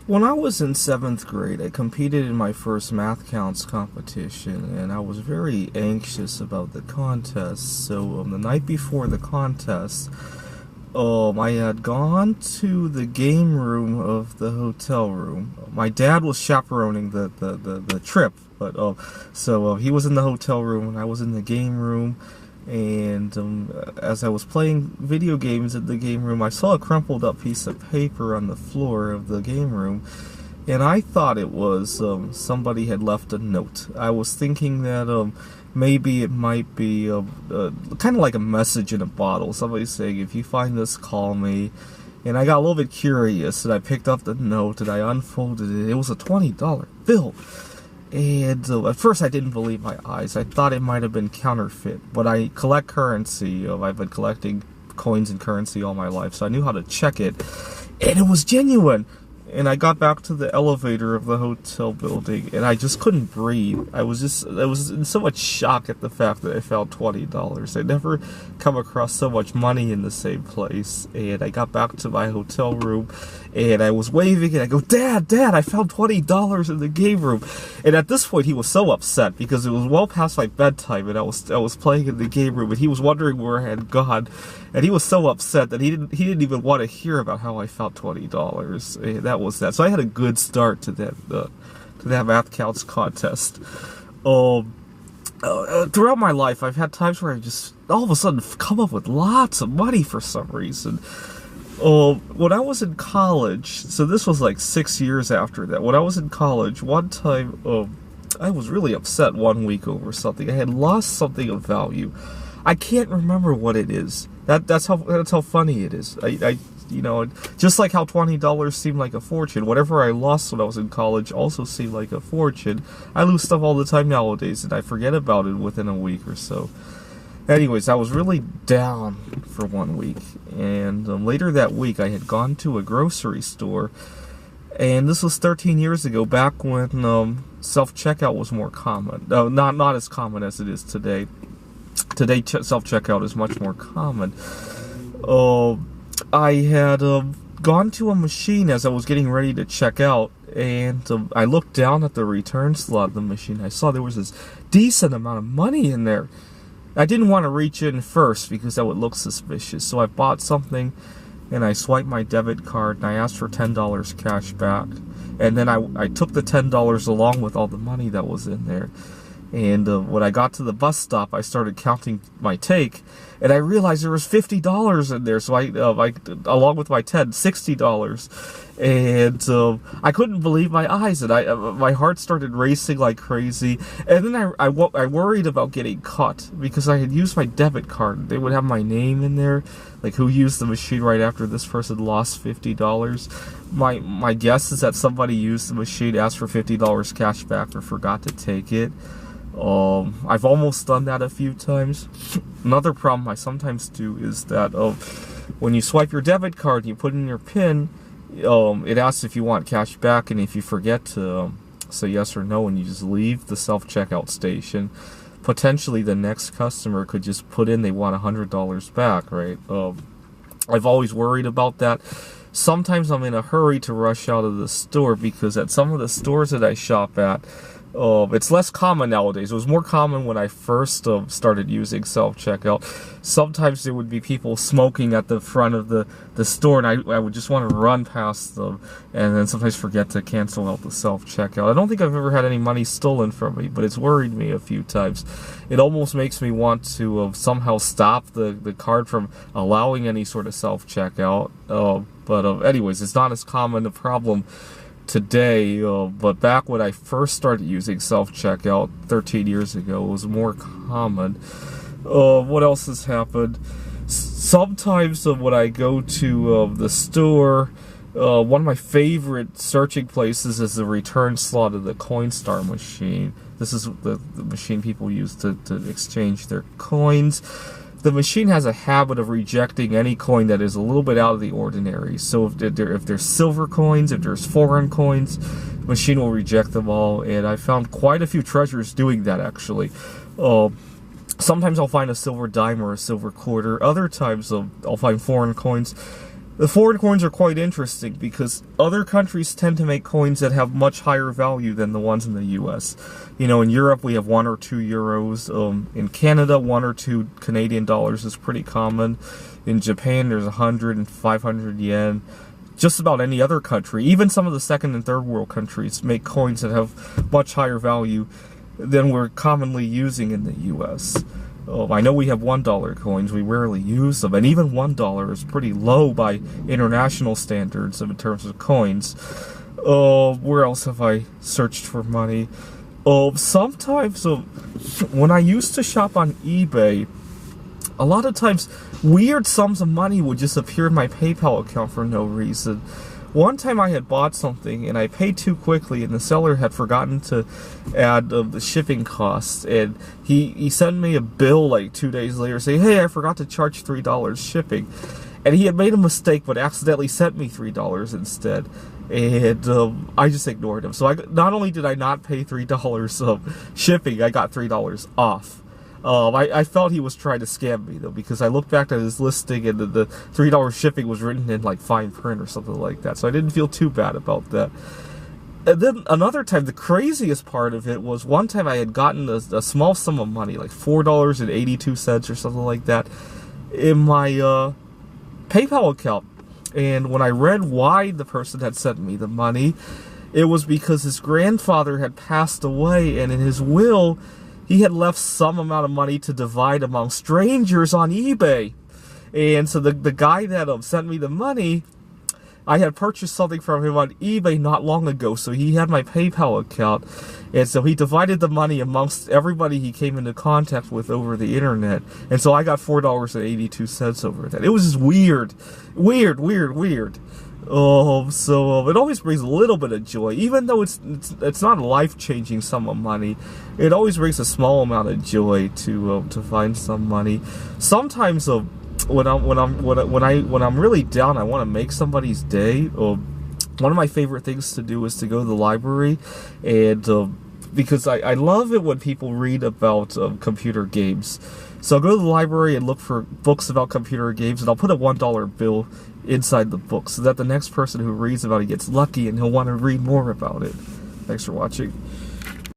When I was in 7th grade, I competed in my first math counts competition, and I was very anxious about the contest. So the night before the contest, I had gone to the game room of the hotel room. My dad was chaperoning the trip, but he was in the hotel room and I was in the game room. And as I was playing video games at the game room, I saw a crumpled up piece of paper on the floor of the game room, and I thought it was somebody had left a note. I was thinking that maybe it might be kind of like a message in a bottle. Somebody saying, "If you find this, call me." And I got a little bit curious, and I picked up the note and I unfolded it. It was a $20 bill. And at first I didn't believe my eyes. I thought it might have been counterfeit. But I collect currency. I've been collecting coins and currency all my life, so I knew how to check it. And it was genuine. And I got back to the elevator of the hotel building, and I just couldn't breathe. I was in so much shock at the fact that I found $20. I'd never come across so much money in the same place. And I got back to my hotel room, and I was waving, and I go, Dad, I found $20 in the game room. And at this point, he was so upset because it was well past my bedtime, and I was playing in the game room, and he was wondering where I had gone. And he was so upset that he didn't even want to hear about how I found $20. And that was that. So I had a good start to that math counts contest. Throughout my life, I've had times where I just all of a sudden come up with lots of money for some reason. When I was in college, so this was like 6 years after that. When I was in college, one time I was really upset one week over something. I had lost something of value. I can't remember what it is. That's how funny it is. I just like how $20 seemed like a fortune. Whatever I lost when I was in college also seemed like a fortune. I lose stuff all the time nowadays, and I forget about it within a week or so. Anyways, I was really down for 1 week, and later that week I had gone to a grocery store, and this was 13 years ago, back when self-checkout was more common. Not as common as it is today. Today, self-checkout is much more common. I had gone to a machine as I was getting ready to check out, and I looked down at the return slot of the machine. I saw there was this decent amount of money in there. I didn't want to reach in first because that would look suspicious, so I bought something, and I swiped my debit card, and I asked for $10 cash back. And then I took the $10 along with all the money that was in there. And when I got to the bus stop, I started counting my take, and I realized there was $50 in there. So I along with my $60, and I couldn't believe my eyes, and my heart started racing like crazy. And then I worried about getting caught because I had used my debit card. They would have my name in there, like who used the machine right after this person lost $50. My guess is that somebody used the machine, asked for $50 cash back, or forgot to take it. I've almost done that a few times. Another problem I sometimes do is that when you swipe your debit card and you put in your PIN, it asks if you want cash back, and if you forget to say yes or no and you just leave the self-checkout station, potentially the next customer could just put in they want $100 back, right? I've always worried about that. Sometimes I'm in a hurry to rush out of the store because at some of the stores that I shop at, it's less common nowadays. It was more common when I first started using self-checkout. Sometimes there would be people smoking at the front of the store, and I would just want to run past them, and then sometimes forget to cancel out the self-checkout. I don't think I've ever had any money stolen from me, but it's worried me a few times. It almost makes me want to somehow stop the card from allowing any sort of self-checkout. But anyways, it's not as common a problem today, but back when I first started using self-checkout 13 years ago, it was more common. What else has happened? Sometimes when I go to the store, one of my favorite searching places is the return slot of the Coinstar machine. This is the machine people use to exchange their coins. The machine has a habit of rejecting any coin that is a little bit out of the ordinary. So if there's silver coins, if there's foreign coins, the machine will reject them all. And I found quite a few treasures doing that, actually. Sometimes I'll find a silver dime or a silver quarter. Other times I'll find foreign coins. The foreign coins are quite interesting because other countries tend to make coins that have much higher value than the ones in the US. You know, in Europe we have 1 or 2 euros. In Canada, 1 or 2 Canadian dollars is pretty common. In Japan, there's 100 and 500 yen. Just about any other country, even some of the second and third world countries, make coins that have much higher value than we're commonly using in the US. I know we have $1 coins, we rarely use them, and even $1 is pretty low by international standards in terms of coins. Where else have I searched for money? Sometimes, when I used to shop on eBay, a lot of times weird sums of money would just appear in my PayPal account for no reason. One time I had bought something and I paid too quickly and the seller had forgotten to add the shipping costs, and he sent me a bill like 2 days later saying, hey, I forgot to charge $3 shipping, and he had made a mistake but accidentally sent me $3 instead, and I just ignored him. So not only did I not pay $3 shipping, I got $3 off. I felt he was trying to scam me, though, because I looked back at his listing and the $3 shipping was written in, like, fine print or something like that, so I didn't feel too bad about that. And then another time, the craziest part of it was one time I had gotten a small sum of money, like $4.82 or something like that, in my PayPal account. And when I read why the person had sent me the money, it was because his grandfather had passed away, and in his will, he had left some amount of money to divide among strangers on eBay. And so the guy that sent me the money, I had purchased something from him on eBay not long ago, so he had my PayPal account, and so he divided the money amongst everybody he came into contact with over the internet, and so I got $4.82 over that. It was just weird. So it always brings a little bit of joy, even though it's not a life-changing sum of money. It always brings a small amount of joy to find some money. Sometimes when I'm really down, I want to make somebody's day. One of my favorite things to do is to go to the library, and because I love it when people read about computer games. So I'll go to the library and look for books about computer games, and I'll put a $1 bill inside the book so that the next person who reads about it gets lucky and he'll want to read more about it. Thanks for watching.